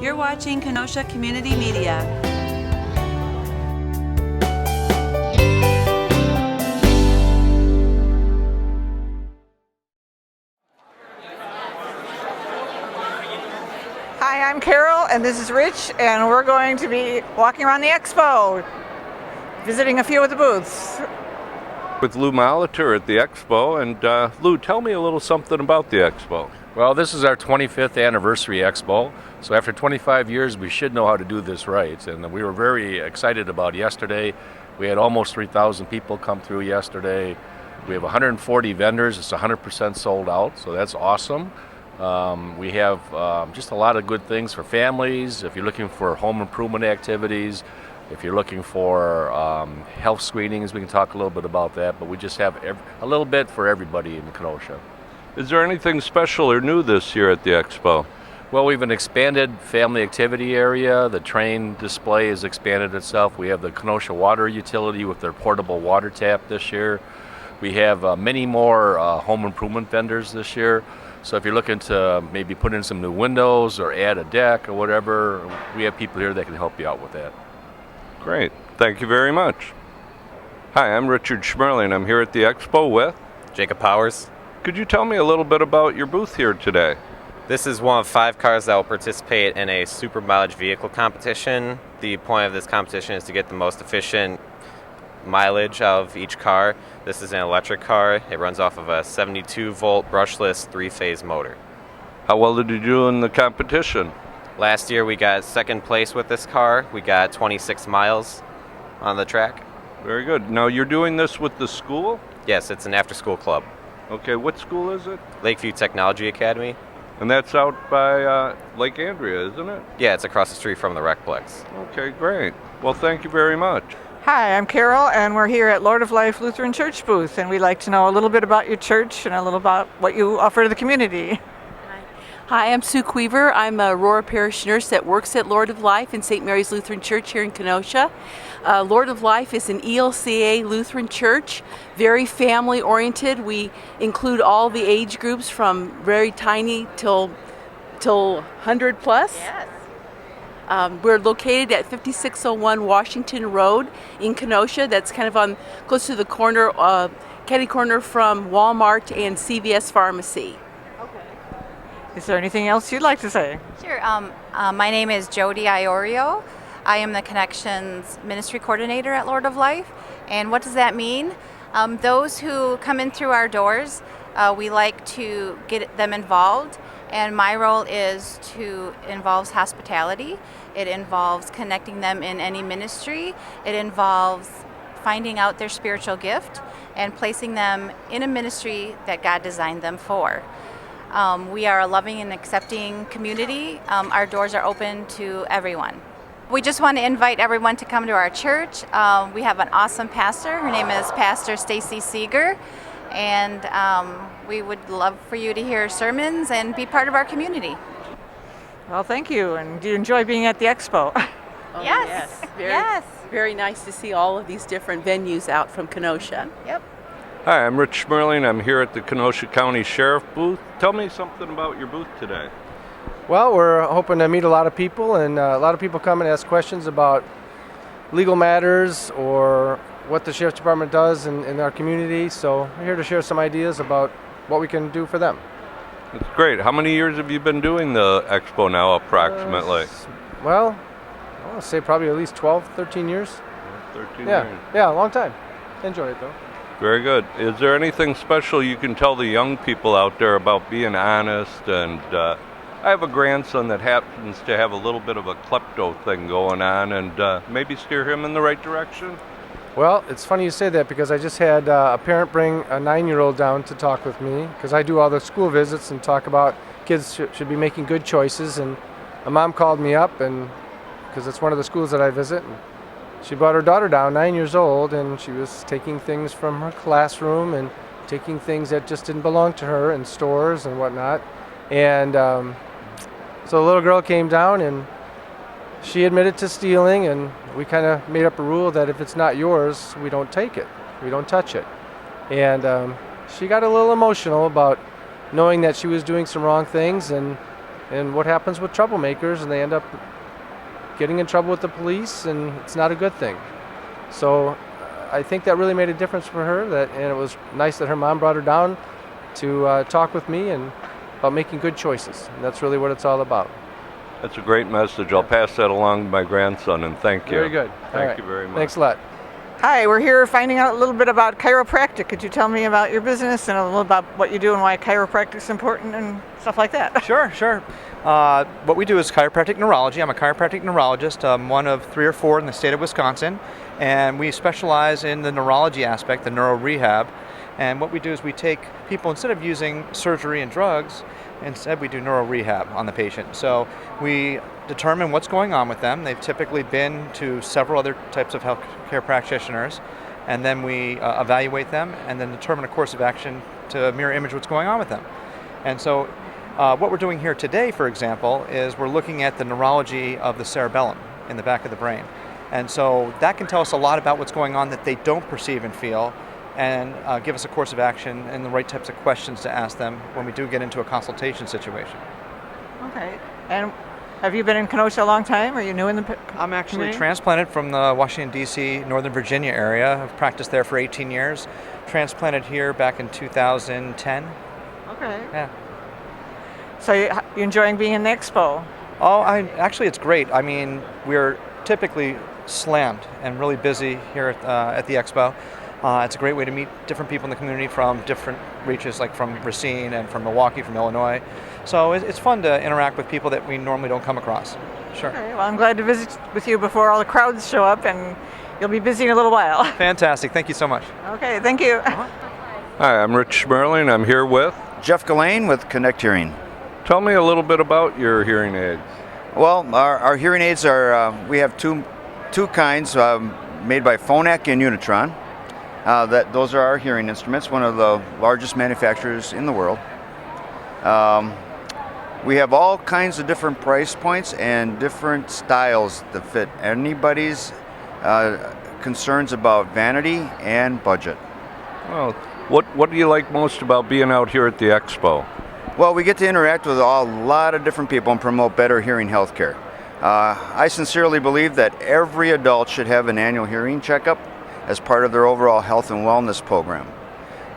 You're watching Kenosha Community Media. Hi, I'm Carole, and this is Rich, and we're going to be walking around the expo, visiting a few of the booths. With Lou Molitor at the expo, and Lou, tell me a little something about the expo. Well, this is our 25th anniversary expo, so after 25 years we should know how to do this right, and we were very excited about yesterday. We had almost 3,000 people come through yesterday. We have 140 vendors. It's 100% sold out, so that's awesome. We have just a lot of good things for families. If you're looking for home improvement activities, if you're looking for health screenings, we can talk a little bit about that, but we just have a little bit for everybody in Kenosha. Is there anything special or new this year at the expo? Well, we have an expanded family activity area. The train display has expanded itself. We have the Kenosha Water Utility with their portable water tap this year. We have many more home improvement vendors this year. So if you're looking to maybe put in some new windows or add a deck or whatever, we have people here that can help you out with that. Great. Thank you very much. Hi, I'm Richard Schmerling. I'm here at the expo with Jacob Powers. Could you tell me a little bit about your booth here today? This is one of 5 cars that will participate in a super mileage vehicle competition. The point of this competition is to get the most efficient mileage of each car. This is an electric car. It runs off of a 72-volt brushless 3-phase motor. How well did you do in the competition? Last year we got second place with this car. We got 26 miles on the track. Very good. Now you're doing this with the school? Yes, it's an after-school club. Okay, what school is it? Lakeview Technology Academy. And that's out by Lake Andrea, isn't it? Yeah, it's across the street from the Recplex. Okay, great. Well, thank you very much. Hi, I'm Carole, and we're here at Lord of Life Lutheran Church booth, and we'd like to know a little bit about your church and a little about what you offer to the community. Hi, I'm Sue Queever. I'm a Aurora Parish nurse that works at Lord of Life in St. Mary's Lutheran Church here in Kenosha. Lord of Life is an ELCA Lutheran church, very family oriented. We include all the age groups from very tiny till 100 plus. Yes. We're located at 5601 Washington Road in Kenosha. That's kind of on close to the corner, catty corner from Walmart and CVS Pharmacy. Is there anything else you'd like to say? Sure. My name is Jody Iorio. I am the Connections Ministry Coordinator at Lord of Life. And what does that mean? Those who come in through our doors, we like to get them involved. And my role involves hospitality. It involves connecting them in any ministry. It involves finding out their spiritual gift and placing them in a ministry that God designed them for. We are a loving and accepting community. Our doors are open to everyone. We just want to invite everyone to come to our church. We have an awesome pastor. Her name is Pastor Stacy Seeger, and we would love for you to hear sermons and be part of our community. Well, thank you. And do you enjoy being at the expo? Oh, Yes. Yes. Very nice to see all of these different venues out from Kenosha. Yep. Hi, I'm Rich Schmerling. I'm here at the Kenosha County Sheriff booth. Tell me something about your booth today. Well, we're hoping to meet a lot of people, and a lot of people come and ask questions about legal matters or what the Sheriff's Department does in our community. So we're here to share some ideas about what we can do for them. That's great. How many years have you been doing the expo now, approximately? Well, I want to say probably at least 12, 13 years. 13 Yeah, years. yeah, a long time. Enjoy it, though. Very good. Is there anything special you can tell the young people out there about being honest? And I have a grandson that happens to have a little bit of a klepto thing going on, and maybe steer him in the right direction? Well, it's funny you say that because I just had a parent bring a 9-year-old down to talk with me because I do all the school visits and talk about kids should be making good choices. And a mom called me up, and because it's one of the schools that I visit, and she brought her daughter down, 9 years old, and she was taking things from her classroom and taking things that just didn't belong to her in stores and whatnot. And so the little girl came down and she admitted to stealing, and we kind of made up a rule that if it's not yours, we don't take it, we don't touch it. And she got a little emotional about knowing that she was doing some wrong things, and and what happens with troublemakers, and they end up getting in trouble with the police, and it's not a good thing. So I think that really made a difference for her, and it was nice that her mom brought her down to talk with me and about making good choices. And that's really what it's all about. That's a great message. I'll pass that along to my grandson, and thank you. Very good. Thank you very much. Thanks a lot. Hi, we're here finding out a little bit about chiropractic. Could you tell me about your business and a little about what you do and why chiropractic is important and stuff like that? Sure. What we do is chiropractic neurology. I'm a chiropractic neurologist. I'm one of 3 or 4 in the state of Wisconsin, and we specialize in the neurology aspect, the neuro rehab. And what we do is we take people, instead of using surgery and drugs, instead we do neuro rehab on the patient. So we determine what's going on with them. They've typically been to several other types of healthcare practitioners, and then we evaluate them and then determine a course of action to mirror image what's going on with them. And so what we're doing here today, for example, is we're looking at the neurology of the cerebellum in the back of the brain. And so that can tell us a lot about what's going on that they don't perceive and feel, and give us a course of action and the right types of questions to ask them when we do get into a consultation situation. Okay. And have you been in Kenosha a long time? Are you new in the I'm actually community? transplanted from the Washington, D.C., Northern Virginia area. I've practiced there for 18 years. Transplanted here back in 2010. Okay. Yeah. So you enjoying being in the expo? Oh, actually, it's great. I mean, we're typically slammed and really busy here at the expo. It's a great way to meet different people in the community from different reaches, like from Racine and from Milwaukee, from Illinois. So it's fun to interact with people that we normally don't come across. Sure. Okay, well, I'm glad to visit with you before all the crowds show up, and you'll be busy in a little while. Fantastic. Thank you so much. Okay, thank you. Hi, I'm Rich Schmerling. I'm here with Jeff Gillane with Connect Hearing. Tell me a little bit about your hearing aids. Well, our hearing aids are, we have two kinds made by Phonak and Unitron. Those are our hearing instruments, one of the largest manufacturers in the world. We have all kinds of different price points and different styles that fit anybody's concerns about vanity and budget. Well, what do you like most about being out here at the expo? Well, we get to interact with a lot of different people and promote better hearing health care. I sincerely believe that every adult should have an annual hearing checkup as part of their overall health and wellness program.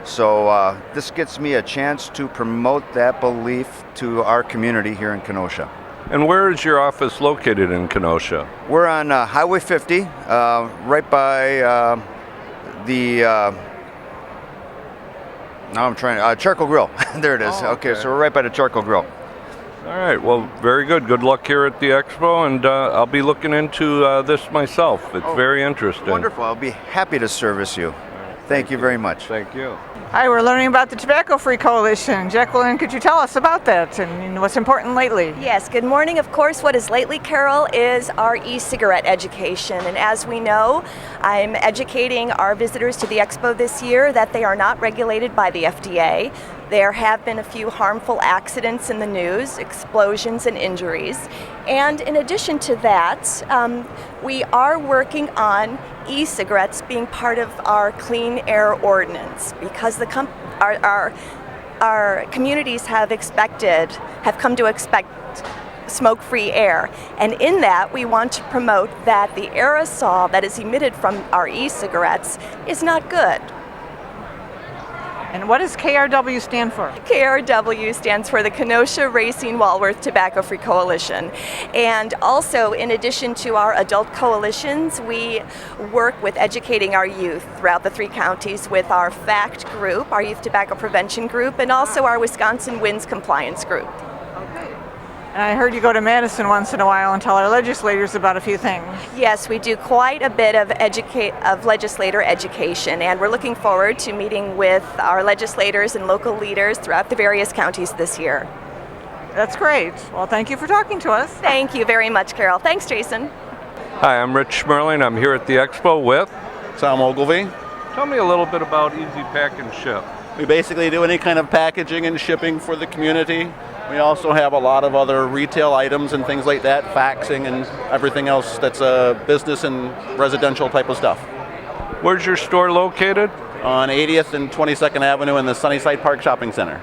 So this gets me a chance to promote that belief to our community here in Kenosha. And where is your office located in Kenosha? We're on Highway 50, right by Charcoal Grill. There it is. Oh, okay, so we're right by the Charcoal Grill. All right, well, very good. Good luck here at the expo, and I'll be looking into this myself. It's very interesting. Wonderful. I'll be happy to service you. Thank you very much. Thank you. Hi, we're learning about the Tobacco Free Coalition. Jacqueline, could you tell us about that and what's important lately? Yes, good morning. Of course, what is lately, Carole, is our e-cigarette education. And as we know, I'm educating our visitors to the expo this year that they are not regulated by the FDA. There have been a few harmful accidents in the news, explosions and injuries. And in addition to that, we are working on e-cigarettes being part of our clean air ordinance because our communities have come to expect smoke-free air. And in that, we want to promote that the aerosol that is emitted from our e-cigarettes is not good. And what does KRW stand for? KRW stands for the Kenosha Racine Walworth Tobacco Free Coalition. And also, in addition to our adult coalitions, we work with educating our youth throughout the 3 counties with our FACT group, our Youth Tobacco Prevention group, and also our Wisconsin WINS Compliance group. And I heard you go to Madison once in a while and tell our legislators about a few things. Yes, we do quite a bit of legislator education, and we're looking forward to meeting with our legislators and local leaders throughout the various counties this year. That's great. Well, thank you for talking to us. Thank you very much, Carole. Thanks, Jason. Hi, I'm Rich Schmerling. I'm here at the expo with Tom Ogilvy. Tell me a little bit about Easy Pack and Ship. We basically do any kind of packaging and shipping for the community. We also have a lot of other retail items and things like that, faxing and everything else that's business and residential type of stuff. Where's your store located? On 80th and 22nd Avenue in the Sunnyside Park Shopping Center.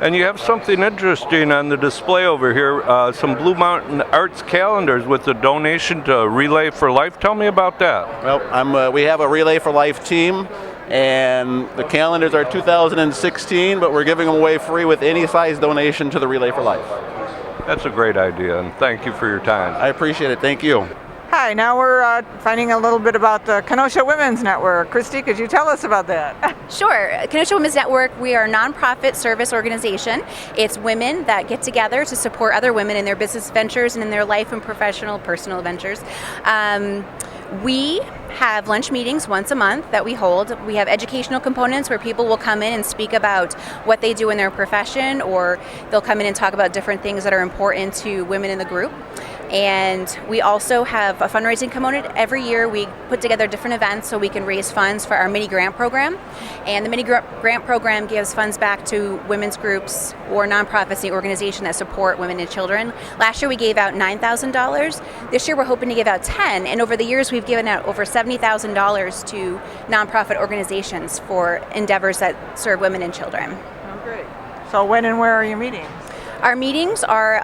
And you have something interesting on the display over here, some Blue Mountain Arts calendars with a donation to Relay for Life. Tell me about that. Well, we have a Relay for Life team, and the calendars are 2016, but we're giving them away free with any size donation to the Relay for Life. That's a great idea, and thank you for your time. I appreciate it. Thank you. Hi, now we're finding a little bit about the Kenosha Women's Network. Christy, could you tell us about that? Sure. Kenosha Women's Network, we are a nonprofit service organization. It's women that get together to support other women in their business ventures and in their life and personal ventures. We have lunch meetings once a month that we hold. We have educational components where people will come in and speak about what they do in their profession, or they'll come in and talk about different things that are important to women in the group. And we also have a fundraising component. Every year we put together different events so we can raise funds for our mini grant program. And the mini grant program gives funds back to women's groups or nonprofits in the organization that support women and children. Last year we gave out $9,000. This year we're hoping to give out 10. And over the years we've given out over $70,000 to nonprofit organizations for endeavors that serve women and children. Oh, great. So when and where are your meetings? Our meetings are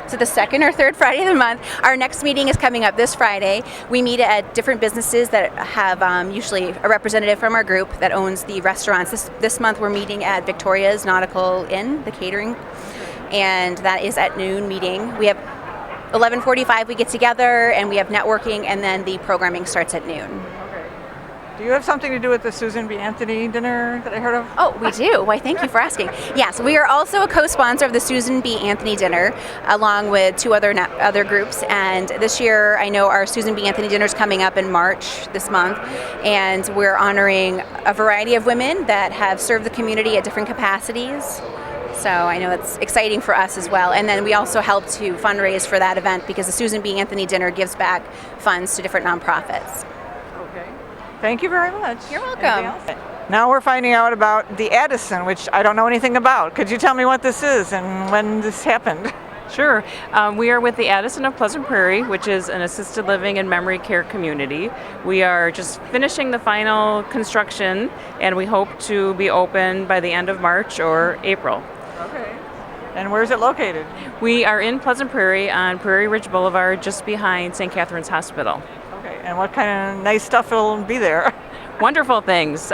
to the second or third Friday of the month. Our next meeting is coming up this Friday. We meet at different businesses that have usually a representative from our group that owns the restaurants. This month we're meeting at Victoria's Nautical Inn, the catering, and that is at noon meeting. We have 11:45 we get together and we have networking, and then the programming starts at noon. Do you have something to do with the Susan B. Anthony dinner that I heard of? Oh, we do. Why, thank you for asking. Yes, we are also a co-sponsor of the Susan B. Anthony dinner, along with two other groups. And this year, I know our Susan B. Anthony dinner is coming up in March this month, and we're honoring a variety of women that have served the community at different capacities. So I know it's exciting for us as well. And then we also help to fundraise for that event because the Susan B. Anthony dinner gives back funds to different nonprofits. Thank you very much. You're welcome. Now we're finding out about the Addison, which I don't know anything about. Could you tell me what this is and when this happened? Sure. We are with the Addison of Pleasant Prairie, which is an assisted living and memory care community. We are just finishing the final construction, and we hope to be open by the end of March or April. Okay. And where is it located? We are in Pleasant Prairie on Prairie Ridge Boulevard, just behind St. Catherine's Hospital. Okay. And what kind of nice stuff will be there? Wonderful things.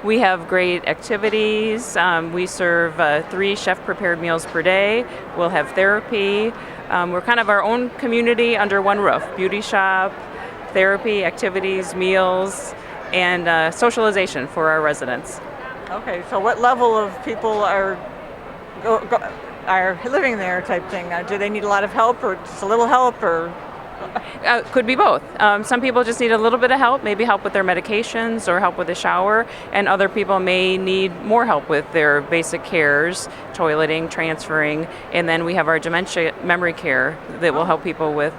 We have great activities. We serve 3 chef-prepared meals per day. We'll have therapy. We're kind of our own community under one roof. Beauty shop, therapy, activities, meals, and socialization for our residents. Okay, so what level of people are living there type thing? Do they need a lot of help or just a little help, or? Could be both. Some people just need a little bit of help, maybe help with their medications or help with a shower, and other people may need more help with their basic cares, toileting, transferring, and then we have our dementia memory care that will help people with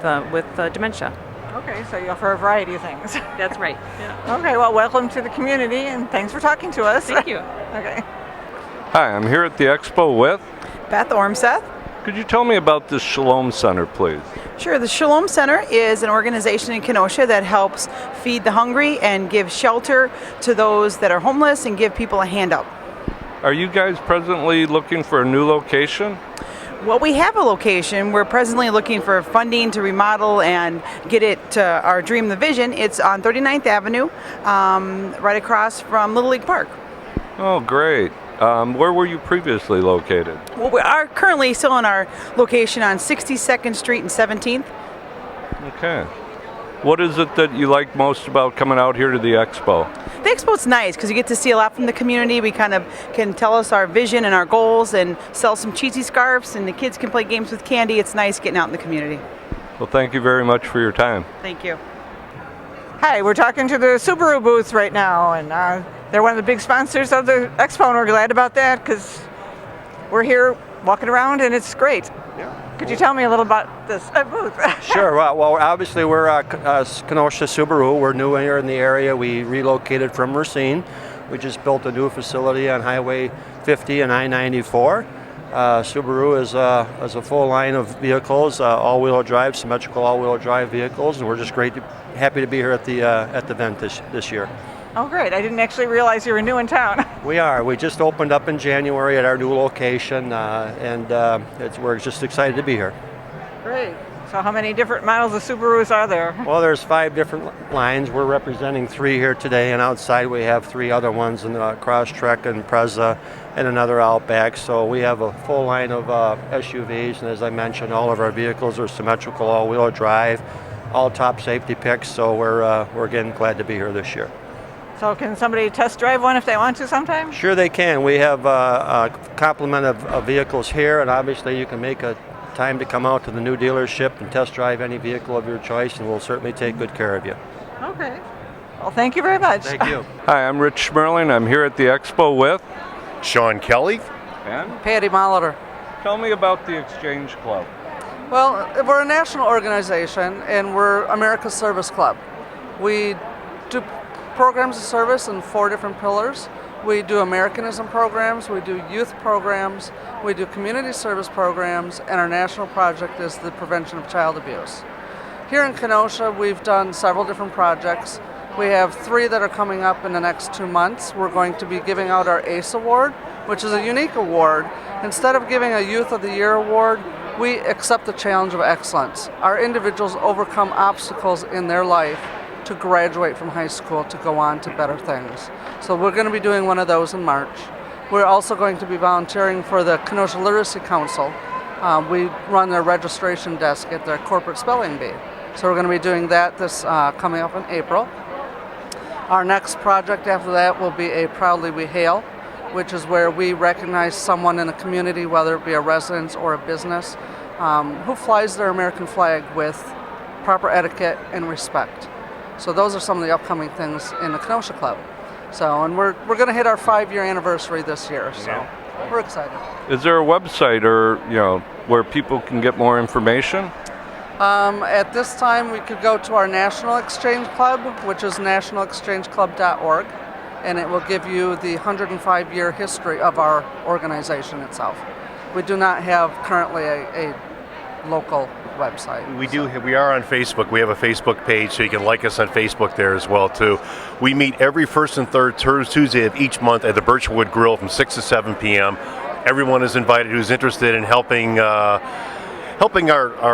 dementia. Okay, so you offer a variety of things. That's right. Yeah. Okay, well, welcome to the community, and thanks for talking to us. Thank you. Okay. Hi, I'm here at the expo with Beth Ormseth. Could you tell me about the Shalom Center, please? Sure. The Shalom Center is an organization in Kenosha that helps feed the hungry and give shelter to those that are homeless and give people a hand up. Are you guys presently looking for a new location? Well, we have a location. We're presently looking for funding to remodel and get it to our dream, the vision. It's on 39th Avenue, right across from Little League Park. Oh, great. Where were you previously located? Well, we are currently still in our location on 62nd Street and 17th. Okay. What is it that you like most about coming out here to the expo? The expo's nice because you get to see a lot from the community. We kind of can tell us our vision and our goals and sell some cheesy scarves, and the kids can play games with candy. It's nice getting out in the community. Well, thank you very much for your time. Thank you. Hi, we're talking to the Subaru booth right now, and they're one of the big sponsors of the expo, and we're glad about that because we're here walking around and it's great. Yeah. Could you tell me a little about this booth? Sure. Well, obviously we're Kenosha Subaru. We're new here in the area. We relocated from Racine. We just built a new facility on Highway 50 and I-94. Subaru is a full line of vehicles, all-wheel drive, symmetrical all-wheel drive vehicles, and we're just happy to be here at the event this year. Oh, great. I didn't actually realize you were new in town. We are. We just opened up in January at our new location, we're just excited to be here. Great. So how many different models of Subarus are there? Well, there's 5 different lines. We're representing 3 here today, and outside we have 3 other ones in the Crosstrek and Preza and another Outback. So we have a full line of SUVs, and as I mentioned, all of our vehicles are symmetrical, all-wheel drive, all top safety picks. So we're again glad to be here this year. So can somebody test drive one if they want to sometime? Sure they can. We have a complement of vehicles here, and obviously you can make a time to come out to the new dealership and test drive any vehicle of your choice, and we'll certainly take good care of you. Okay. Well, thank you very much. Thank you. Hi, I'm Rich Schmerling. I'm here at the Expo with Sean Kelly and Patty Molitor. Tell me about the Exchange Club. Well, we're a national organization, and we're America's Service Club. We do programs of service in 4 different pillars. We do Americanism programs, we do youth programs, we do community service programs, and our national project is the prevention of child abuse. Here in Kenosha, we've done several different projects. We have 3 that are coming up in the next 2 months. We're going to be giving out our ACE Award, which is a unique award. Instead of giving a Youth of the Year award, we accept the challenge of excellence. Our individuals overcome obstacles in their life to graduate from high school to go on to better things. So we're going to be doing one of those in March. We're also going to be volunteering for the Kenosha Literacy Council. We run their registration desk at their corporate spelling bee. So we're going to be doing that this coming up in April. Our next project after that will be a Proudly We Hail, which is where we recognize someone in a community, whether it be a residence or a business, who flies their American flag with proper etiquette and respect. So those are some of the upcoming things in the Kenosha Club. So, and we're going to hit our 5-year anniversary this year, so we're excited. Is there a website or where people can get more information? At this time, we could go to our National Exchange Club, which is nationalexchangeclub.org, and it will give you the 105-year history of our organization itself. We do not have currently a local website. We are on Facebook. We have a Facebook page, so you can like us on Facebook there as well too. We meet every first and third Tuesday of each month at the Birchwood Grill from 6 to 7 p.m. Everyone is invited who's interested in helping our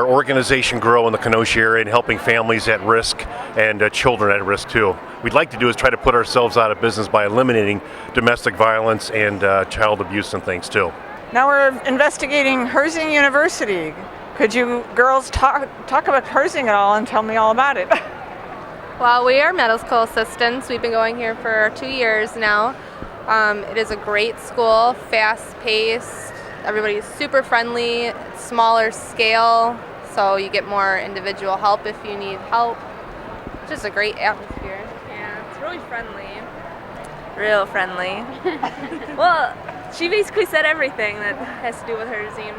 organization grow in the Kenosha area and helping families at risk and children at risk too. We'd like to do is try to put ourselves out of business by eliminating domestic violence and child abuse and things too. Now we're investigating Herzing University. Could you girls talk about Herzing at all and tell me all about it? Well, we are medical assistants. We've been going here for 2 years now. It is a great school, fast-paced. Everybody's super friendly, smaller scale, so you get more individual help if you need help. Just a great atmosphere. Yeah, it's really friendly. Real friendly. Well, she basically said everything that has to do with Herzing.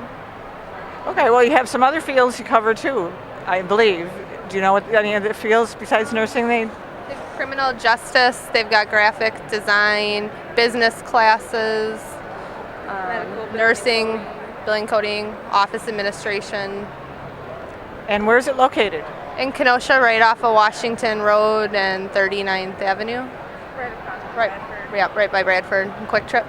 Okay, well, you have some other fields you cover too, I believe. Do you know what any other fields besides nursing Criminal justice, they've got graphic design, business classes, nursing, billing, coding, office administration. And where is it located? In Kenosha, right off of Washington Road and 39th Avenue. Right across Right by Bradford, Quick Trip.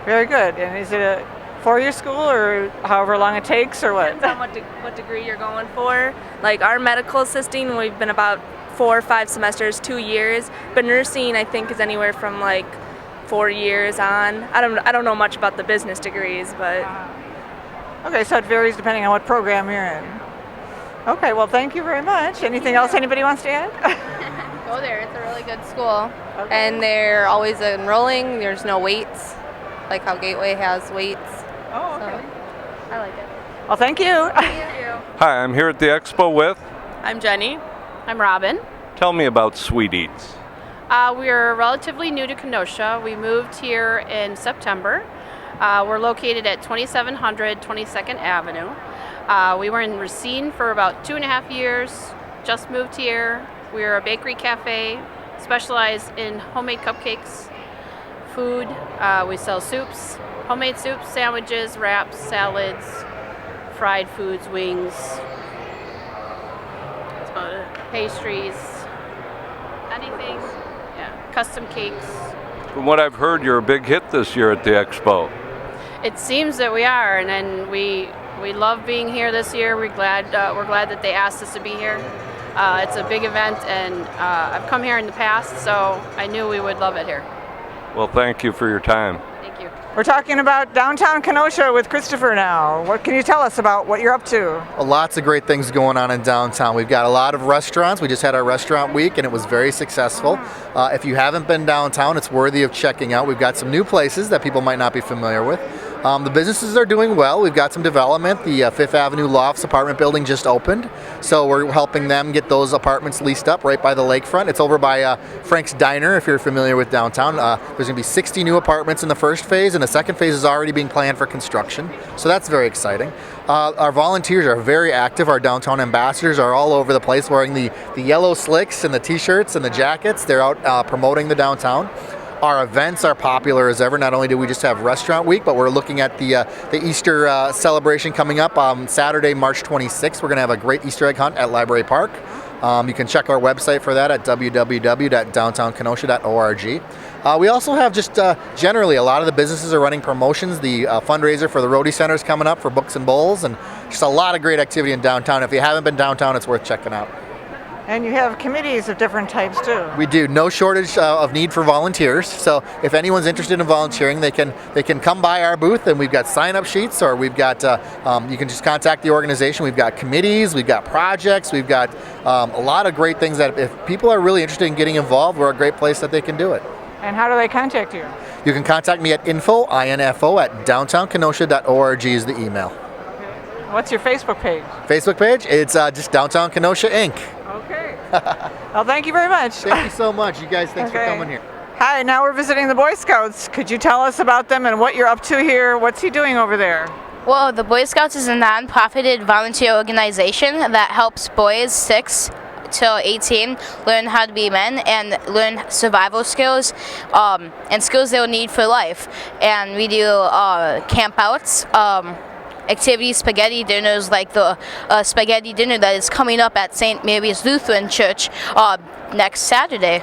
Very good. And is it a 4-year school or however long it takes or what? Depends on what degree you're going for. Like our medical assisting, we've been about 4 or 5 semesters, 2 years. But nursing, I think, is anywhere from like 4 years on. I don't know much about the business degrees, but. Okay, so it varies depending on what program you're in. Okay, well, thank you very much. Anything else anybody wants to add? Go there. It's a really good school. Okay. And they're always enrolling. There's no waits, like how Gateway has waits. Oh, okay. So, I like it. Well, thank you. Thank you. Hi, I'm here at the Expo with. I'm Jenny. I'm Robin. Tell me about Sweet Eats. We're relatively new to Kenosha. We moved here in September. We're located at 2700 22nd Avenue. We were in Racine for about 2.5 years, just moved here. We're a bakery cafe, specialized in homemade cupcakes, food. We sell soups, homemade soups, sandwiches, wraps, salads, fried foods, wings. That's about it. Pastries, anything. Yeah. custom cakes. From what I've heard, you're a big hit this year at the Expo. It seems that we are, and we love being here this year. We're glad that they asked us to be here. It's a big event, and I've come here in the past, so I knew we would love it here. Well, thank you for your time. Thank you. We're talking about downtown Kenosha with Christopher now. What can you tell us about what you're up to? Lots of great things going on in downtown. We've got a lot of restaurants. We just had our restaurant week and it was very successful. If you haven't been downtown, it's worthy of checking out. We've got some new places that people might not be familiar with. The businesses are doing well. We've got some development. The Fifth Avenue Lofts apartment building just opened, so we're helping them get those apartments leased up right by the lakefront. It's over by Frank's Diner, if you're familiar with downtown. There's going to be 60 new apartments in the first phase, and the second phase is already being planned for construction, so that's very exciting. Our volunteers are very active. Our downtown ambassadors are all over the place wearing the yellow slicks and the t-shirts and the jackets. They're out promoting the downtown. Our events are popular as ever. Not only do we just have Restaurant Week, but we're looking at the Easter celebration coming up on Saturday, March 26th. We're going to have a great Easter egg hunt at Library Park. You can check our website for that at www.downtownkenosha.org. We also have just generally a lot of the businesses are running promotions. The fundraiser for the Rotary Center is coming up for Books and Bowls, and just a lot of great activity in downtown. If you haven't been downtown, it's worth checking out. And you have committees of different types too. We do. No shortage of need for volunteers. So if anyone's interested in volunteering, they can come by our booth, and we've got sign-up sheets, or we've got you can just contact the organization. We've got committees, we've got projects, we've got a lot of great things that if people are really interested in getting involved, we're a great place that they can do it. And how do they contact you? You can contact me at info@downtownkenosha.org is the email. What's your Facebook page? Facebook page? It's just Downtown Kenosha Inc. Okay. Well, thank you very much. Thank you so much. You guys, thanks for coming here. Hi, now we're visiting the Boy Scouts. Could you tell us about them and what you're up to here? What's he doing over there? Well, the Boy Scouts is a non-profited volunteer organization that helps boys 6 to 18 learn how to be men and learn survival skills and skills they'll need for life. And we do camp outs, activities, spaghetti dinners, like the spaghetti dinner that is coming up at St. Mary's Lutheran Church next Saturday,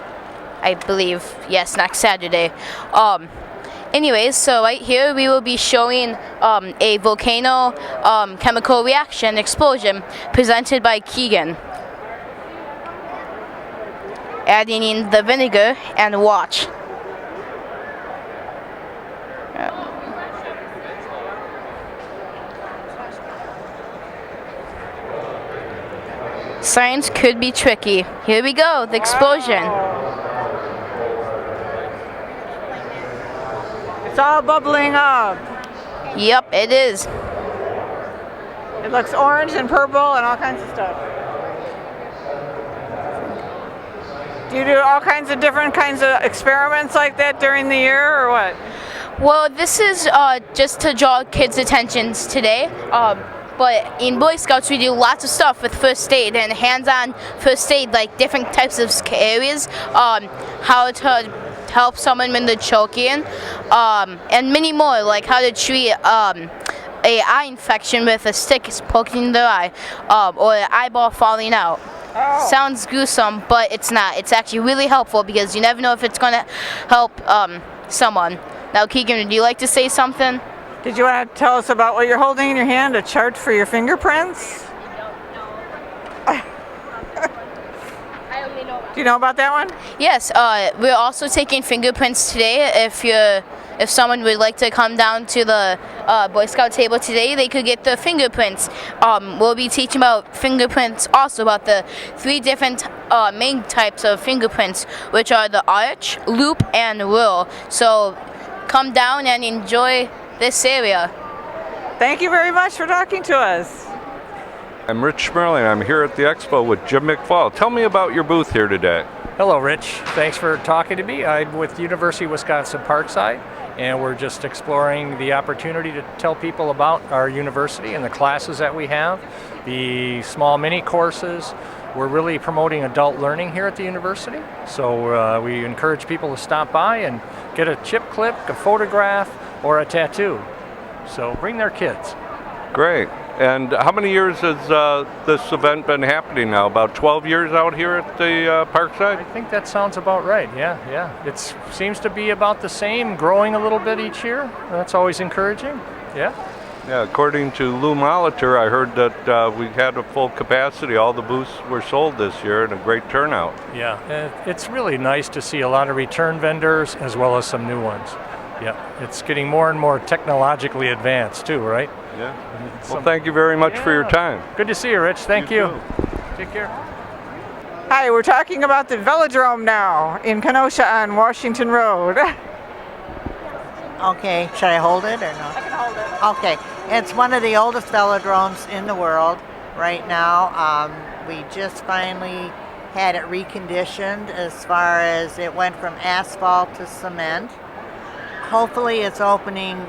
I believe. Yes, next Saturday. Anyways, so right here we will be showing a volcano chemical reaction explosion presented by Keegan. Adding in the vinegar and watch. Science could be tricky. Here we go, the explosion. It's all bubbling up. Yep, it is. It looks orange and purple and all kinds of stuff. Do you do all kinds of different kinds of experiments like that during the year, or what? Well, this is just to draw kids' attentions today. But in Boy Scouts, we do lots of stuff with first aid and hands-on first aid, like different types of areas, how to help someone when they're choking, and many more, like how to treat a eye infection with a stick poking in their eye, or an eyeball falling out. Oh. Sounds gruesome, but it's not. It's actually really helpful because you never know if it's going to help someone. Now, Keegan, would you like to say something? Did you want to tell us about what you're holding in your hand, a chart for your fingerprints? Do you know about that one? Yes, we're also taking fingerprints today. If someone would like to come down to the Boy Scout table today, they could get the fingerprints. We'll be teaching about fingerprints, also about the 3 different main types of fingerprints, which are the arch, loop, and whirl. So come down and enjoy this area. Thank you very much for talking to us. I'm Rich Schmerling. I'm here at the Expo with Jim McFall. Tell me about your booth here today. Hello, Rich. Thanks for talking to me. I'm with University of Wisconsin-Parkside, and we're just exploring the opportunity to tell people about our university and the classes that we have, the small mini courses. We're really promoting adult learning here at the university, so we encourage people to stop by and get a chip clip, a photograph, or a tattoo. So bring their kids. Great. And how many years has this event been happening now? About 12 years out here at the Parkside? I think that sounds about right. Yeah. It seems to be about the same, growing a little bit each year. That's always encouraging. Yeah. Yeah, according to Lou Molitor, I heard that we had a full capacity. All the booths were sold this year and a great turnout. Yeah, it's really nice to see a lot of return vendors as well as some new ones. Yeah, it's getting more and more technologically advanced too, right? Yeah. Well, thank you very much for your time. Good to see you, Rich. Thank you. Take care. Hi, we're talking about the velodrome now in Kenosha on Washington Road. Okay, should I hold it or no? I can hold it. Okay, it's one of the oldest velodromes in the world right now. We just finally had it reconditioned as far as it went from asphalt to cement. Hopefully it's opening,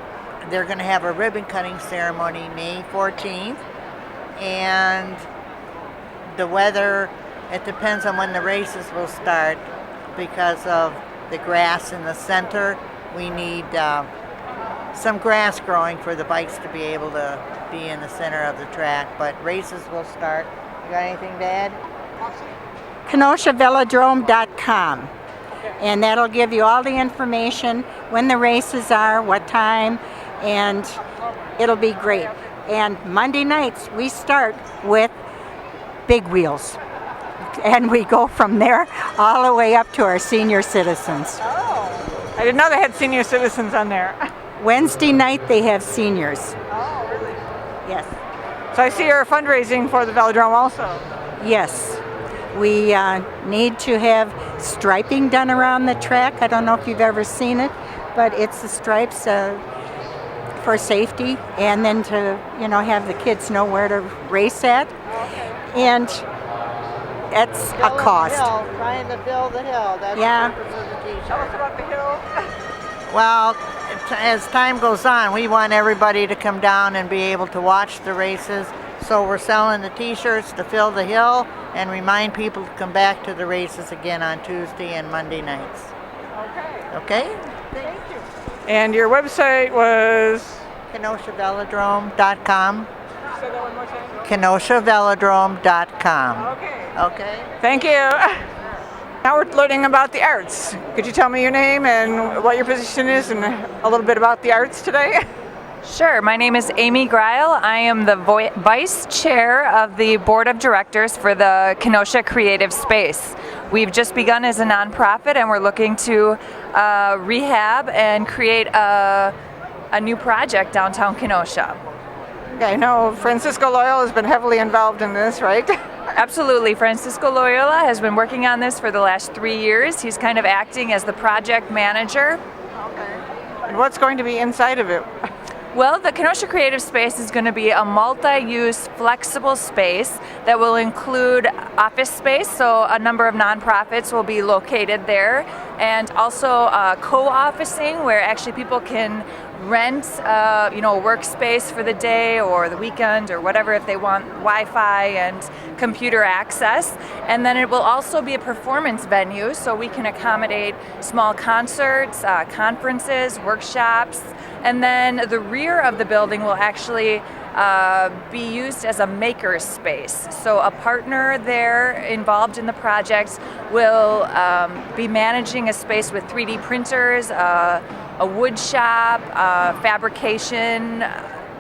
they're going to have a ribbon cutting ceremony May 14th. And the weather, it depends on when the races will start because of the grass in the center. We need some grass growing for the bikes to be able to be in the center of the track, but races will start. You got anything to add? KenoshaVelodrome.com, and that'll give you all the information, when the races are, what time, and it'll be great. And Monday nights we start with big wheels, and we go from there all the way up to our senior citizens. I didn't know they had senior citizens on there. Wednesday night they have seniors. Oh, really? Yes. So I see you're fundraising for the velodrome also. Yes. We need to have striping done around the track. I don't know if you've ever seen it, but it's the stripes for safety, and then to have the kids know where to race at. And it's a cost. Trying to build the hill. That's Yeah. the purpose of the t-shirt. Tell us about the hill. Well, as time goes on, we want everybody to come down and be able to watch the races. So we're selling the t-shirts to fill the hill and remind people to come back to the races again on Tuesday and Monday nights. Okay? Thank you. And your website was? KenoshaVelodrome.com. Say that one more time. KenoshaVelodrome.com. Okay. Thank you. Now we're learning about the arts. Could you tell me your name and what your position is and a little bit about the arts today? Sure. My name is Amy Greil. I am the Vice Chair of the Board of Directors for the Kenosha Creative Space. We've just begun as a nonprofit, and we're looking to rehab and create a new project downtown Kenosha. Okay, I know Francisco Loyola has been heavily involved in this, right? Absolutely. Francisco Loyola has been working on this for the last 3 years. He's kind of acting as the project manager. Okay. And what's going to be inside of it? Well, the Kenosha Creative Space is going to be a multi-use, flexible space that will include office space, so a number of nonprofits will be located there, and also co-officing, where actually people can rent a workspace for the day or the weekend or whatever if they want Wi-Fi and computer access. And then it will also be a performance venue, so we can accommodate small concerts, conferences, workshops. And then the rear of the building will actually be used as a maker space. So a partner there involved in the project will be managing a space with 3D printers, a wood shop, fabrication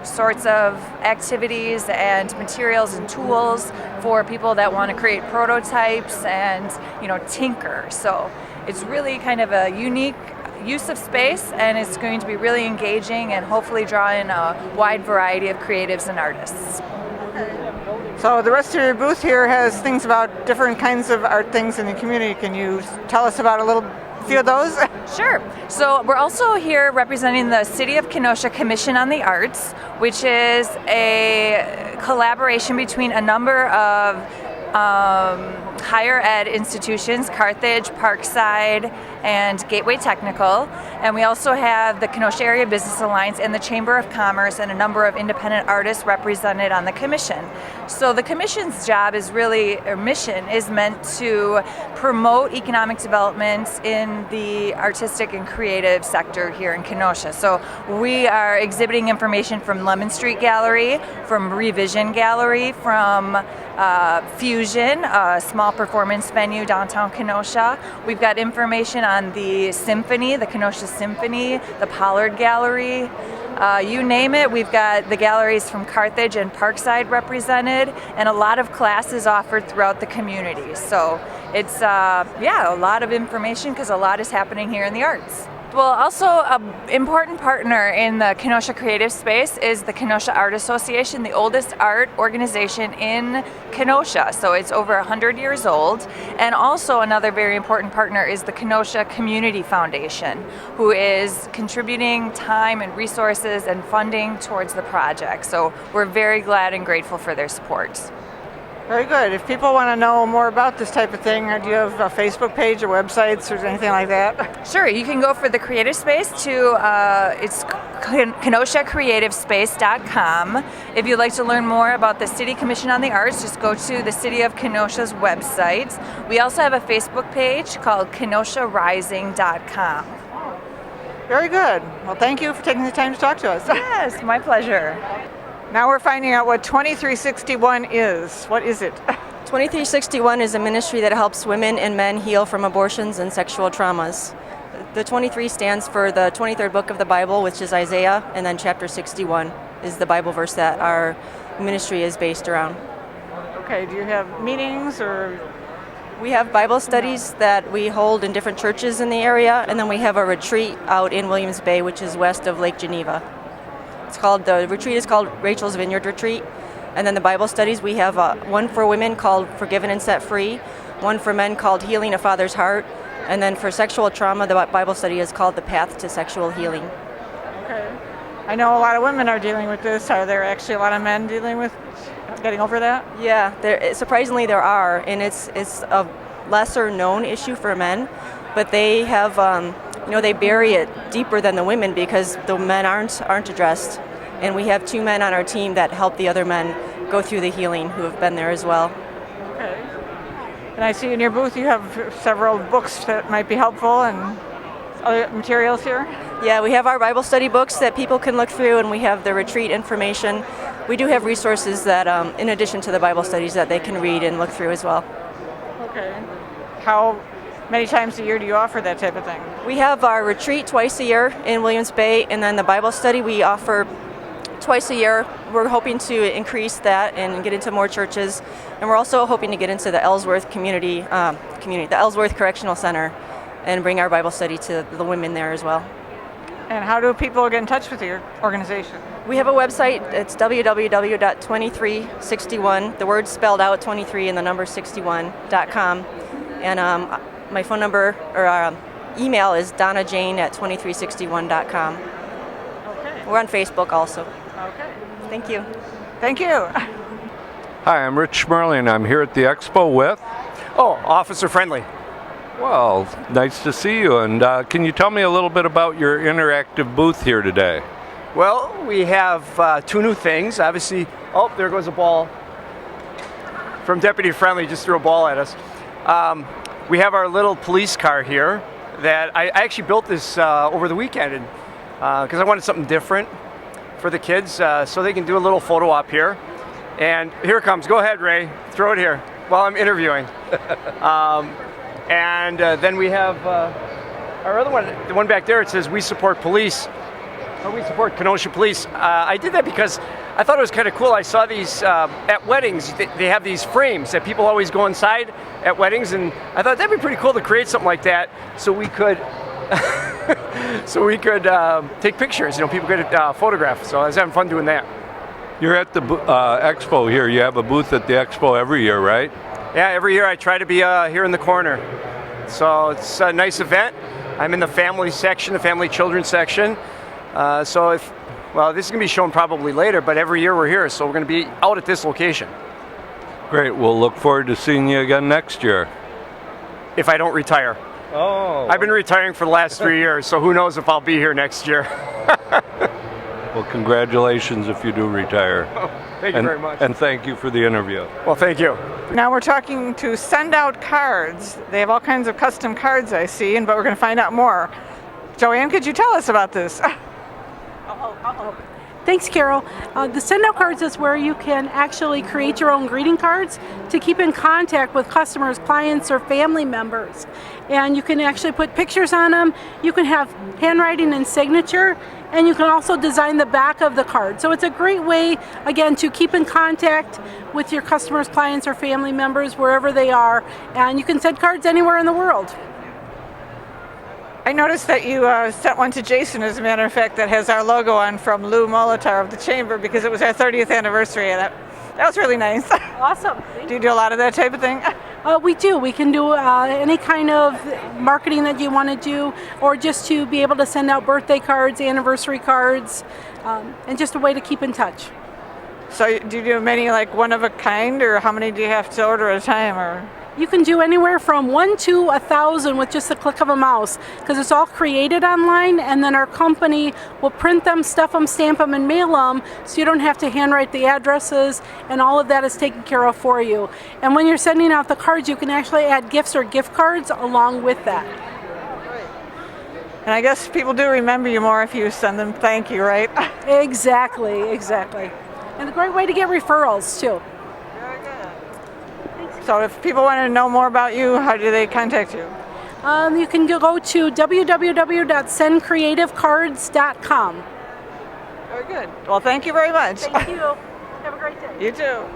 sorts of activities and materials and tools for people that want to create prototypes and tinker. So it's really kind of a unique use of space, and it's going to be really engaging and hopefully draw in a wide variety of creatives and artists. So the rest of your booth here has things about different kinds of art things in the community. Can you tell us about a few of those? Sure. So we're also here representing the City of Kenosha Commission on the Arts, which is a collaboration between a number of higher ed institutions, Carthage, Parkside, and Gateway Technical. And we also have the Kenosha Area Business Alliance and the Chamber of Commerce and a number of independent artists represented on the commission. So the commission's job is really, or mission is meant to promote economic development in the artistic and creative sector here in Kenosha. So we are exhibiting information from Lemon Street Gallery, from Revision Gallery, from Fusion, a small performance venue downtown Kenosha. We've got information on the Symphony, the Kenosha Symphony, the Pollard Gallery. You name it, we've got the galleries from Carthage and Parkside represented, and a lot of classes offered throughout the community. So it's, a lot of information because a lot is happening here in the arts. Well, also an important partner in the Kenosha creative space is the Kenosha Art Association, the oldest art organization in Kenosha. So it's over 100 years old. And also another very important partner is the Kenosha Community Foundation, who is contributing time and resources and funding towards the project. So we're very glad and grateful for their support. Very good. If people want to know more about this type of thing, do you have a Facebook page or websites or anything like that? Sure. You can go for the creative space to it's KenoshaCreativespace.com. If you'd like to learn more about the City Commission on the Arts, just go to the City of Kenosha's website. We also have a Facebook page called KenoshaRising.com. Very good. Well, thank you for taking the time to talk to us. Yes, my pleasure. Now we're finding out what 2361 is. What is it? 2361 is a ministry that helps women and men heal from abortions and sexual traumas. The 23 stands for the 23rd book of the Bible, which is Isaiah, and then chapter 61 is the Bible verse that our ministry is based around. Okay, do you have meetings or? We have Bible studies that we hold in different churches in the area, and then we have a retreat out in Williams Bay, which is west of Lake Geneva. The retreat is called Rachel's Vineyard Retreat. And then the Bible studies, we have one for women called Forgiven and Set Free, one for men called Healing a Father's Heart, and then for sexual trauma, the Bible study is called The Path to Sexual Healing. Okay. I know a lot of women are dealing with this. Are there actually a lot of men dealing with getting over that? Yeah, surprisingly there are, and it's a lesser known issue for men, but they have they bury it deeper than the women because the men aren't addressed. And we have 2 men on our team that help the other men go through the healing who have been there as well. Okay. And I see in your booth you have several books that might be helpful and other materials here. Yeah, we have our Bible study books that people can look through, and we have the retreat information. We do have resources that, in addition to the Bible studies, that they can read and look through as well. Okay. How many times a year do you offer that type of thing? We have our retreat twice a year in Williams Bay, and then the Bible study we offer twice a year. We're hoping to increase that and get into more churches, and we're also hoping to get into the Ellsworth the Ellsworth Correctional Center, and bring our Bible study to the women there as well. And how do people get in touch with your organization? We have a website. It's www.2361, the word spelled out 23 and the number 61.com. And my phone number or email is donnajane@2361.com. Okay. We're on Facebook also. Okay. Thank you. Thank you. Hi, I'm Rich Schmerling. I'm here at the Expo with? Officer Friendly. Well, nice to see you. And can you tell me a little bit about your interactive booth here today? Well, we have 2 new things. Obviously, there goes a ball from Deputy Friendly, just threw a ball at us. We have our little police car here that I actually built this over the weekend because I wanted something different for the kids so they can do a little photo op here. And here it comes. Go ahead, Ray. Throw it here while I'm interviewing. And then we have our other one, the one back there, it says, "We support police," or "We support Kenosha Police." I did that because I thought it was kind of cool. I saw these at weddings. They have these frames that people always go inside at weddings, and I thought that'd be pretty cool to create something like that so we could take pictures. People could photograph. So I was having fun doing that. You're at the Expo here. You have a booth at the Expo every year, right? Yeah, every year I try to be here in the corner. So it's a nice event. I'm in the family section, the family children section. This is going to be shown probably later, but every year we're here, so we're going to be out at this location. Great. We'll look forward to seeing you again next year. If I don't retire. Oh. I've been retiring for the last 3 years, so who knows if I'll be here next year. Well, congratulations if you do retire. Thank you very much. And thank you for the interview. Well, thank you. Now we're talking to Send Out Cards. They have all kinds of custom cards I see, but we're going to find out more. Joanne, could you tell us about this? Thanks, Carol. The Send Out Cards is where you can actually create your own greeting cards to keep in contact with customers, clients, or family members. And you can actually put pictures on them. You can have handwriting and signature, and you can also design the back of the card. So it's a great way, again, to keep in contact with your customers, clients, or family members wherever they are. And you can send cards anywhere in the world. I noticed that you sent one to Jason, as a matter of fact, that has our logo on from Lou Molitor of the Chamber, because it was our 30th anniversary, and that was really nice. Awesome. Do you do a lot of that type of thing? We do. We can do any kind of marketing that you want to do, or just to be able to send out birthday cards, anniversary cards, and just a way to keep in touch. So do you do many, like, one of a kind, or how many do you have to order at a time? Or you can do anywhere from 1 to 1,000 with just the click of a mouse, because it's all created online, and then our company will print them, stuff them, stamp them, and mail them, so you don't have to handwrite the addresses, and all of that is taken care of for you. And when you're sending out the cards, you can actually add gifts or gift cards along with that. And I guess people do remember you more if you send them thank you, right? Exactly, exactly. And a great way to get referrals, too. So if people want to know more about you, how do they contact you? You can go to www.sendcreativecards.com. Very good. Well, thank you very much. Thank you. Have a great day. You too.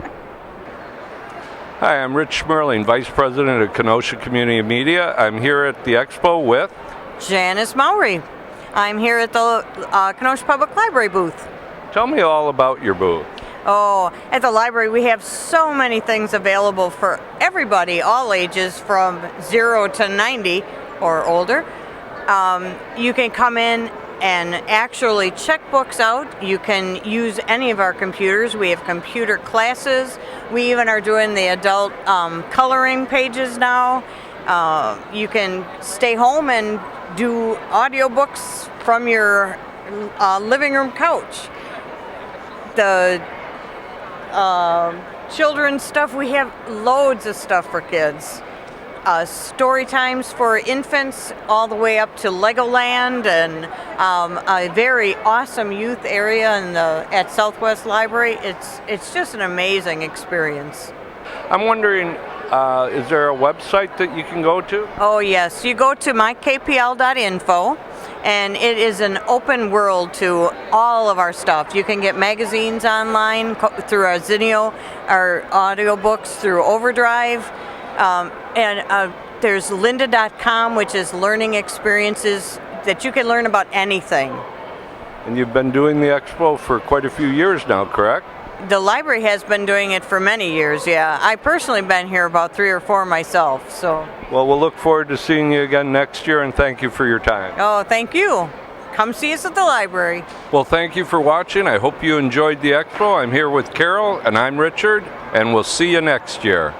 Hi, I'm Rich Schmerling, Vice President of Kenosha Community Media. I'm here at the Expo with Janice Mowry. I'm here at the Kenosha Public Library booth. Tell me all about your booth. Oh, at the library we have so many things available for everybody, all ages from 0 to 90 or older. You can come in and actually check books out. You can use any of our computers. We have computer classes. We even are doing the adult coloring pages now. You can stay home and do audiobooks from your living room couch. The children's stuff, we have loads of stuff for kids. Story times for infants all the way up to Legoland, and a very awesome youth area at Southwest Library. It's just an amazing experience. I'm wondering, is there a website that you can go to? Oh yes, you go to mykpl.info, and it is an open world to all of our stuff. You can get magazines online through our Zinio, our audiobooks through Overdrive, and there's lynda.com, which is learning experiences that you can learn about anything. And you've been doing the Expo for quite a few years now, correct? The library has been doing it for many years, yeah. I personally been here about 3 or 4 myself, so. Well, we'll look forward to seeing you again next year, and thank you for your time. Oh, thank you. Come see us at the library. Well, thank you for watching. I hope you enjoyed the Expo. I'm here with Carole, and I'm Richard, and we'll see you next year.